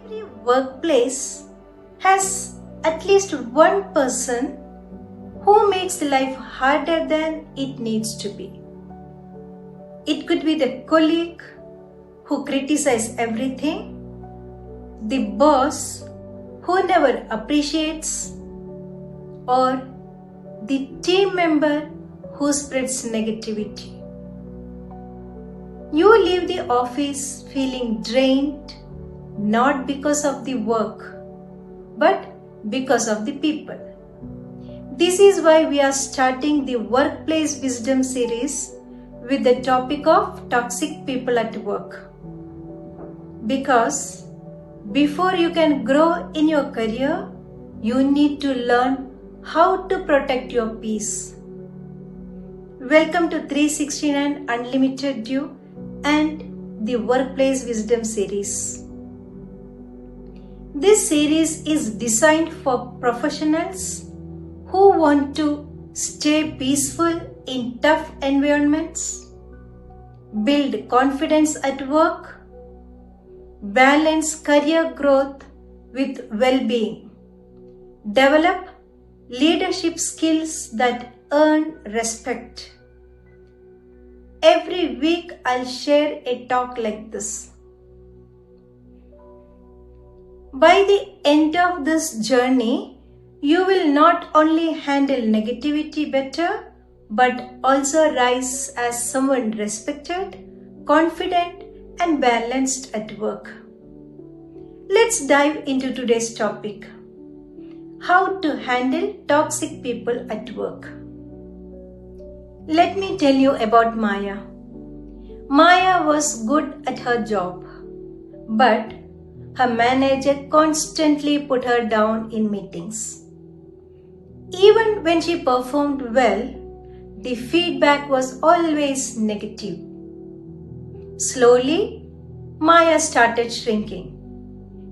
Every workplace has at least one person who makes life harder than it needs to be. It could be the colleague who criticizes everything, the boss who never appreciates, or the team member who spreads negativity. You leave the office feeling drained, not because of the work, but because of the people. This is why we are starting the Workplace Wisdom series with the topic of toxic people at work. Because before you can grow in your career, you need to learn how to protect your peace. Welcome to 369 Unlimited You and the Workplace Wisdom series. This series is designed for professionals who want to stay peaceful in tough environments, build confidence at work, balance career growth with well-being, develop leadership skills that earn respect. Every week I'll share a talk like this. By the end of this journey, you will not only handle negativity better, but also rise as someone respected, confident, and balanced at work. Let's dive into today's topic: how to handle toxic people at work. Let me tell you about Maya. Maya was good at her job, but her manager constantly put her down in meetings. Even when she performed well, the feedback was always negative. Slowly, Maya started shrinking.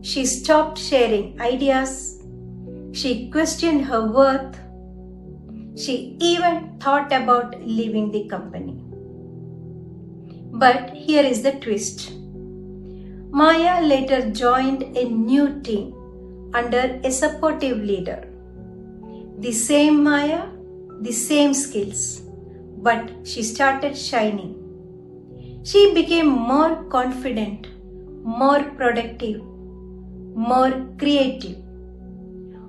She stopped sharing ideas. She questioned her worth. She even thought about leaving the company. But here is the twist. Maya later joined a new team under a supportive leader. The same Maya, the same skills, but she started shining. She became more confident, more productive, more creative.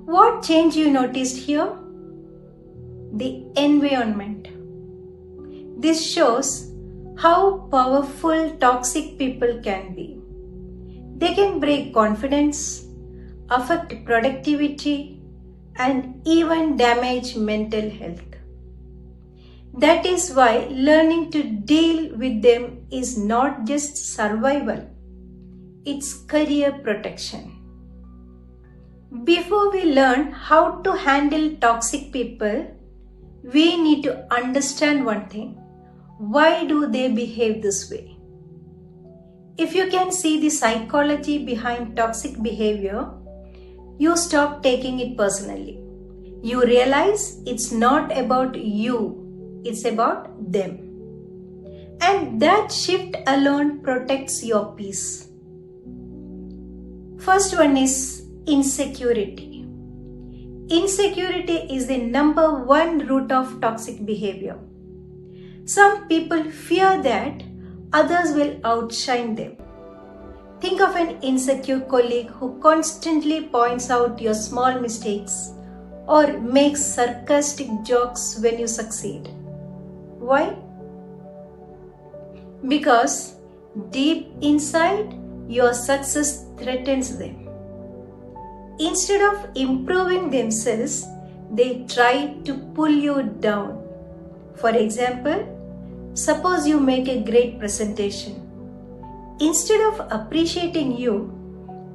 What change you noticed here? The environment. This shows how powerful toxic people can be. They can break confidence, affect productivity, and even damage mental health. That is why learning to deal with them is not just survival, it's career protection. Before we learn how to handle toxic people, we need to understand one thing. Why do they behave this way? If you can see the psychology behind toxic behavior, you stop taking it personally. You realize it's not about you, it's about them. And that shift alone protects your peace. First one is insecurity. Insecurity is the number one root of toxic behavior. Some people fear that others will outshine them. Think of an insecure colleague who constantly points out your small mistakes or makes sarcastic jokes when you succeed. Why? Because deep inside, your success threatens them. Instead of improving themselves, they try to pull you down. For example, suppose you make a great presentation. Instead of appreciating you,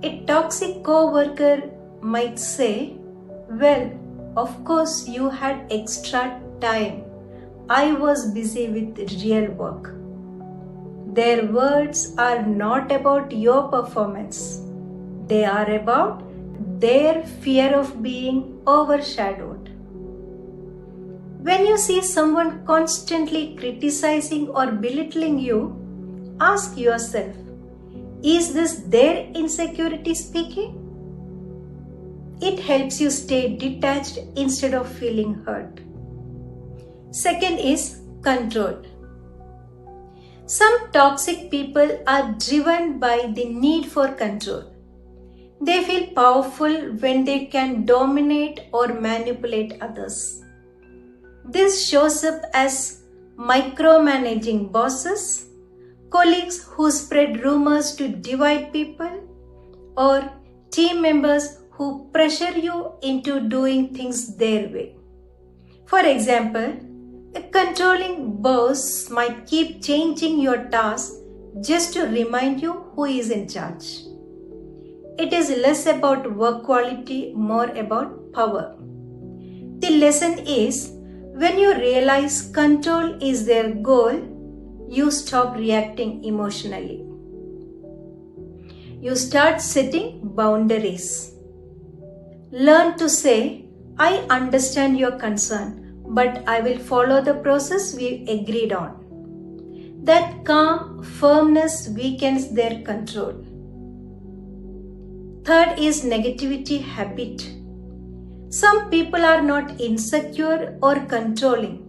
a toxic co-worker might say, "Well, of course you had extra time. I was busy with real work." Their words are not about your performance. They are about their fear of being overshadowed. When you see someone constantly criticizing or belittling you, ask yourself, Is this their insecurity speaking? It helps you stay detached instead of feeling hurt. Second is control. Some toxic people are driven by the need for control. They feel powerful when they can dominate or manipulate others. This shows up as micromanaging bosses, colleagues who spread rumors to divide people, or team members who pressure you into doing things their way. For example, a controlling boss might keep changing your tasks just to remind you who is in charge. It is less about work quality, more about power. The lesson is, when you realize control is their goal, you stop reacting emotionally. You start setting boundaries. Learn to say, I understand your concern, but I will follow the process we agreed on. That calm firmness weakens their control. Third is negativity habit. Some people are not insecure or controlling.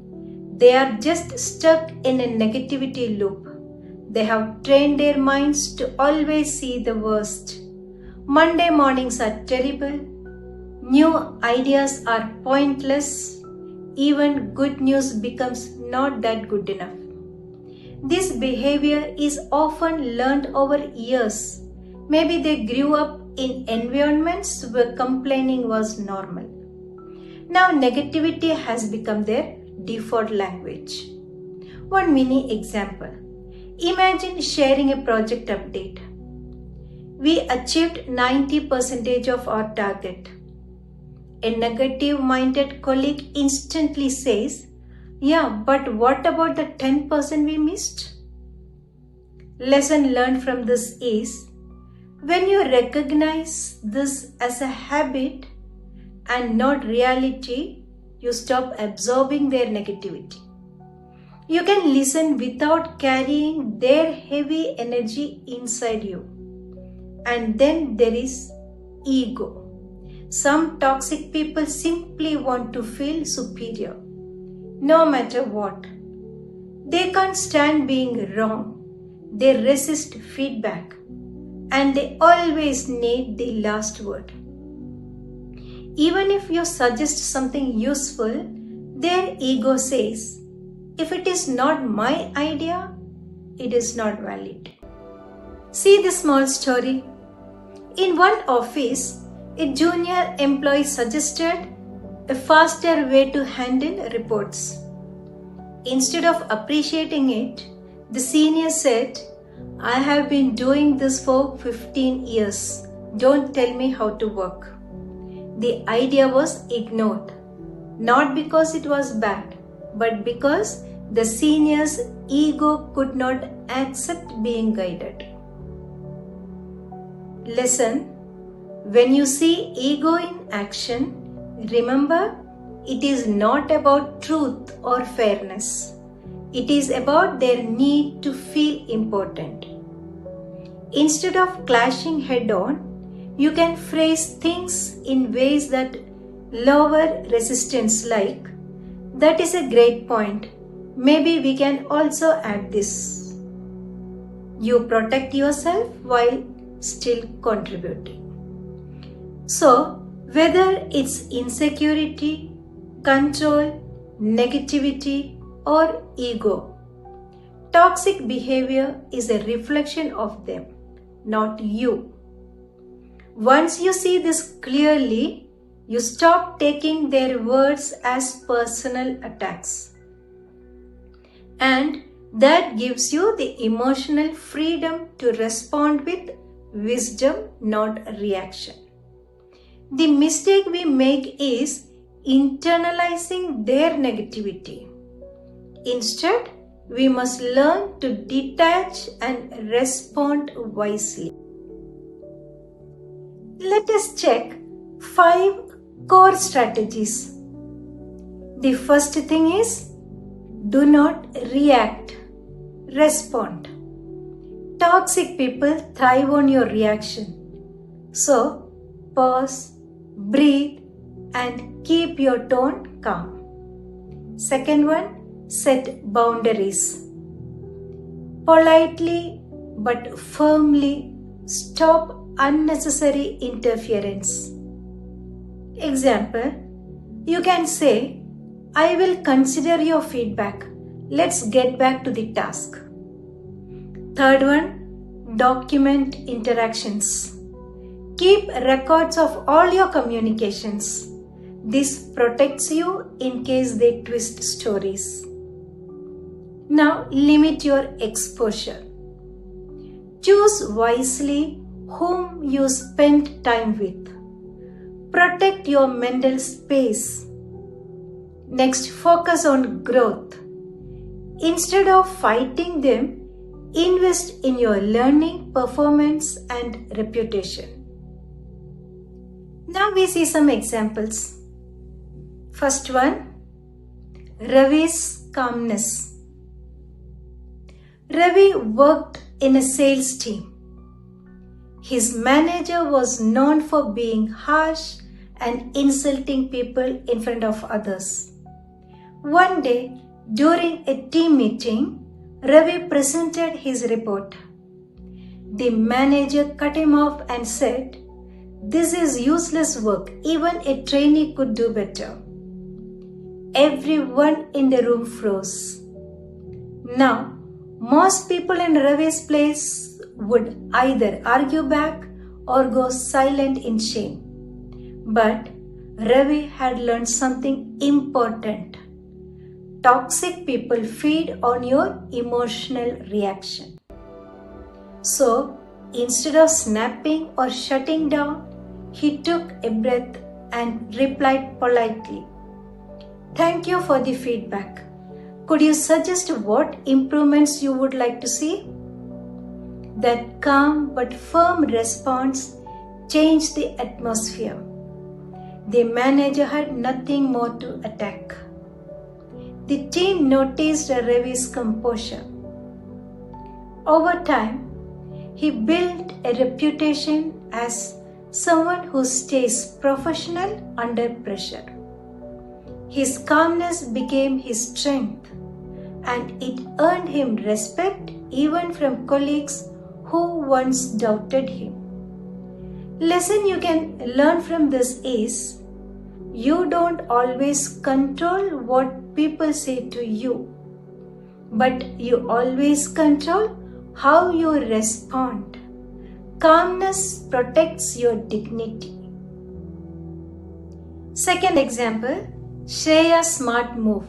They are just stuck in a negativity loop. They have trained their minds to always see the worst. Monday mornings are terrible. New ideas are pointless. Even good news becomes not that good enough. This behavior is often learned over years. Maybe they grew up in environments where complaining was normal. Now negativity has become their default language. One mini example. Imagine sharing a project update. We achieved 90% of our target. A negative-minded colleague instantly says, yeah, but what about the 10% we missed? Lesson learned from this is, when you recognize this as a habit and not reality, you stop absorbing their negativity. You can listen without carrying their heavy energy inside you. And then there is ego. Some toxic people simply want to feel superior, no matter what. They can't stand being wrong. They resist feedback. And they always need the last word. Even if you suggest something useful, their ego says, if it is not my idea, it is not valid. See this small story. In one office, a junior employee suggested a faster way to handle reports. Instead of appreciating it, the senior said, I have been doing this for 15 years. Don't tell me how to work. The idea was ignored, not because it was bad, but because the senior's ego could not accept being guided. Lesson: when you see ego in action, remember it is not about truth or fairness. It is about their need to feel important. Instead of clashing head-on, you can phrase things in ways that lower resistance, like, that is a great point. Maybe we can also add this. You protect yourself while still contributing. So, whether it's insecurity, control, negativity, or ego, toxic behavior is a reflection of them, not you. Once you see this clearly, you stop taking their words as personal attacks. And that gives you the emotional freedom to respond with wisdom, not reaction. The mistake we make is internalizing their negativity. Instead, we must learn to detach and respond wisely. Let us check 5 core strategies. The first thing is, do not react, respond. Toxic people thrive on your reaction. So, pause, breathe, and keep your tone calm. Second one, set boundaries. Politely but firmly stop unnecessary interference. Example, you can say, I will consider your feedback. Let's get back to the task. Third one, document interactions. Keep records of all your communications. This protects you in case they twist stories. Now limit your exposure. Choose wisely whom you spend time with. Protect your mental space. Next, focus on growth. Instead of fighting them, invest in your learning, performance, and reputation. Now we see some examples. First one, Ravi's calmness. Ravi worked in a sales team. His manager was known for being harsh and insulting people in front of others. One day, during a team meeting, Ravi presented his report. The manager cut him off and said, "This is useless work. Even a trainee could do better." Everyone in the room froze. Now, most people in Ravi's place would either argue back or go silent in shame. But Ravi had learned something important. Toxic people feed on your emotional reaction. So, instead of snapping or shutting down, he took a breath and replied politely, "Thank you for the feedback. Could you suggest what improvements you would like to see?" That calm but firm response changed the atmosphere. The manager had nothing more to attack. The team noticed Ravi's composure. Over time, he built a reputation as someone who stays professional under pressure. His calmness became his strength, and it earned him respect even from colleagues who once doubted him. Lesson you can learn from this is, you don't always control what people say to you, but you always control how you respond. Calmness protects your dignity. Second example, Shreya's smart move.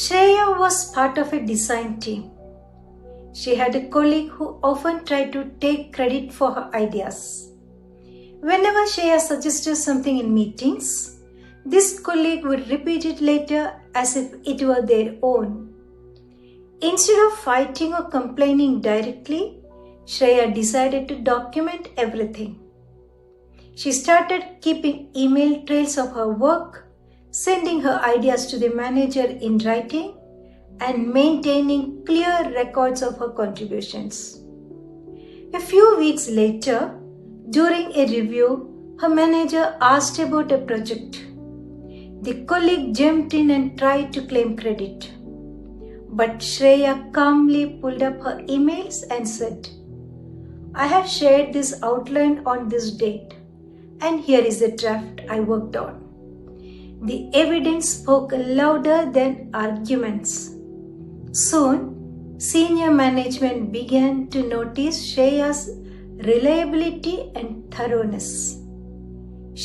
Shreya was part of a design team. She had a colleague who often tried to take credit for her ideas. Whenever Shreya suggested something in meetings, this colleague would repeat it later as if it were their own. Instead of fighting or complaining directly, Shreya decided to document everything. She started keeping email trails of her work, sending her ideas to the manager in writing, and maintaining clear records of her contributions. A few weeks later, during a review, her manager asked about a project. The colleague jumped in and tried to claim credit. But Shreya calmly pulled up her emails and said, "I have shared this outline on this date, and here is the draft I worked on." The evidence spoke louder than arguments. Soon, senior management began to notice Shreya's reliability and thoroughness.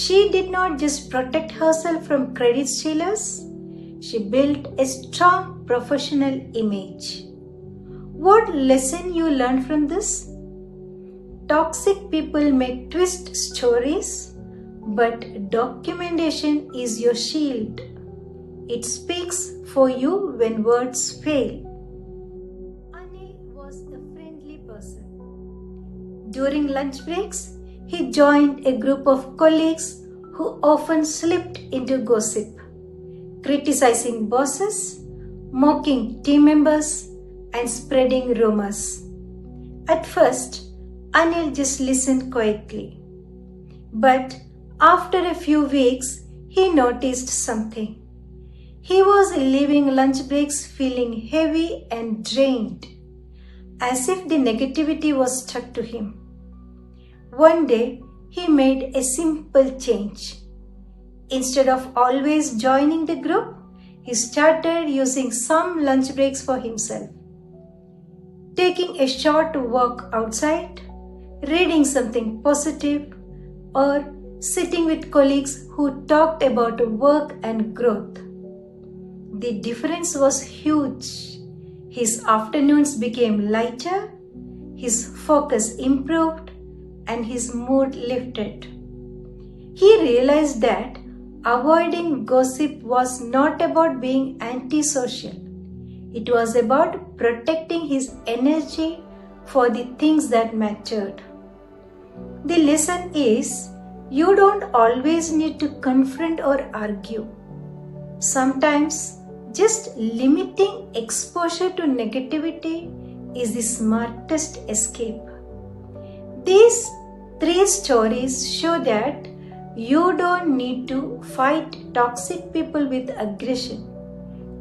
She did not just protect herself from credit stealers, she built a strong professional image. What lesson you learned from this? Toxic people may twist stories, but documentation is your shield. It speaks for you when words fail. Anil was a friendly person. During lunch breaks, he joined a group of colleagues who often slipped into gossip, criticizing bosses, mocking team members, and spreading rumors. At first, Anil just listened quietly. But after a few weeks, he noticed something. He was leaving lunch breaks feeling heavy and drained, as if the negativity was stuck to him. One day, he made a simple change. Instead of always joining the group, he started using some lunch breaks for himself. Taking a short walk outside, reading something positive, or sitting with colleagues who talked about work and growth. The difference was huge. His afternoons became lighter, his focus improved, and his mood lifted. He realized that avoiding gossip was not about being antisocial. It was about protecting his energy for the things that mattered. The lesson is, you don't always need to confront or argue. Sometimes, just limiting exposure to negativity is the smartest escape. These 3 stories show that you don't need to fight toxic people with aggression.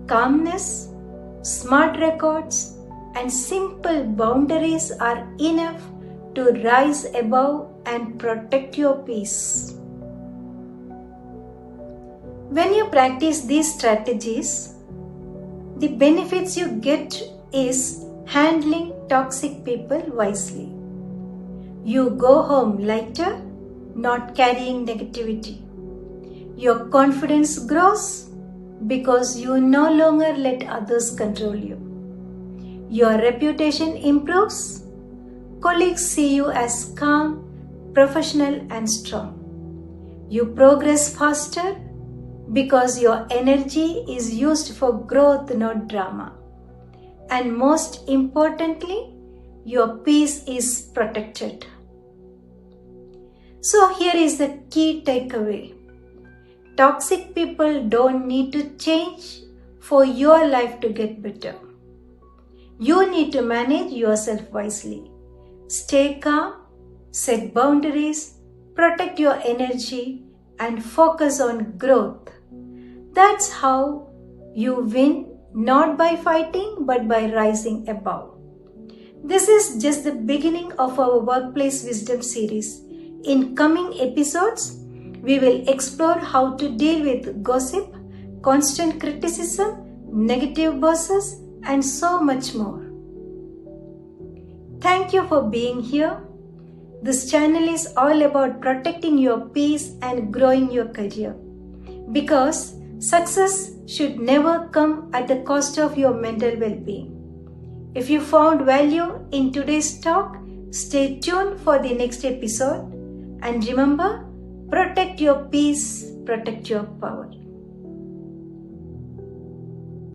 Calmness, smart records, and simple boundaries are enough to rise above and protect your peace. When you practice these strategies, the benefits you get is handling toxic people wisely. You go home lighter, not carrying negativity. Your confidence grows because you no longer let others control you. Your reputation improves. Colleagues see you as calm, professional, and strong. You progress faster because your energy is used for growth, not drama. And most importantly, your peace is protected. So here is the key takeaway. Toxic people don't need to change for your life to get better. You need to manage yourself wisely. Stay calm, set boundaries, protect your energy, and focus on growth. That's how you win, not by fighting, but by rising above. This is just the beginning of our Workplace Wisdom series. In coming episodes, we will explore how to deal with gossip, constant criticism, negative bosses, and so much more. Thank you for being here. This channel is all about protecting your peace and growing your career. Because success should never come at the cost of your mental well-being. If you found value in today's talk, stay tuned for the next episode. And remember, protect your peace, protect your power.